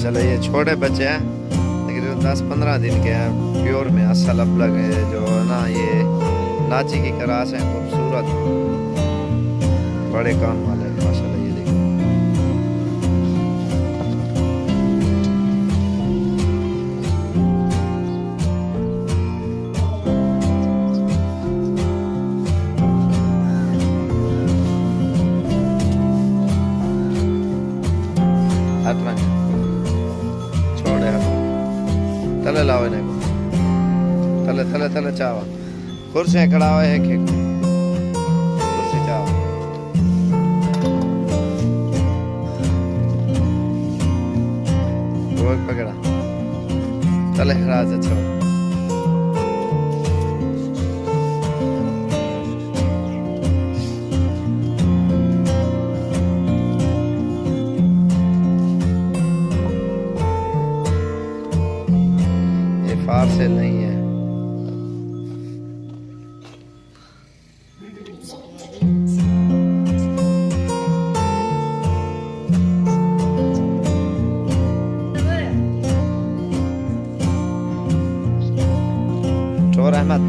माशाल्लाह। ये छोटे बच्चे हैं लेकिन 10-15 दिन के हैं, प्योर में असल अब लगे जो है ना, ये लाची की क्रास है, खूबसूरत बड़े कान वाले माशाल्लाह। ये देखो छोड़े तले लाओ इन्हें, तले तले तले चावा कुर्सी खड़ा हुआ है, कुर्सी चावा वो पकड़ा तले खड़ा से छोड़। फार से नहीं है। चोर अहमद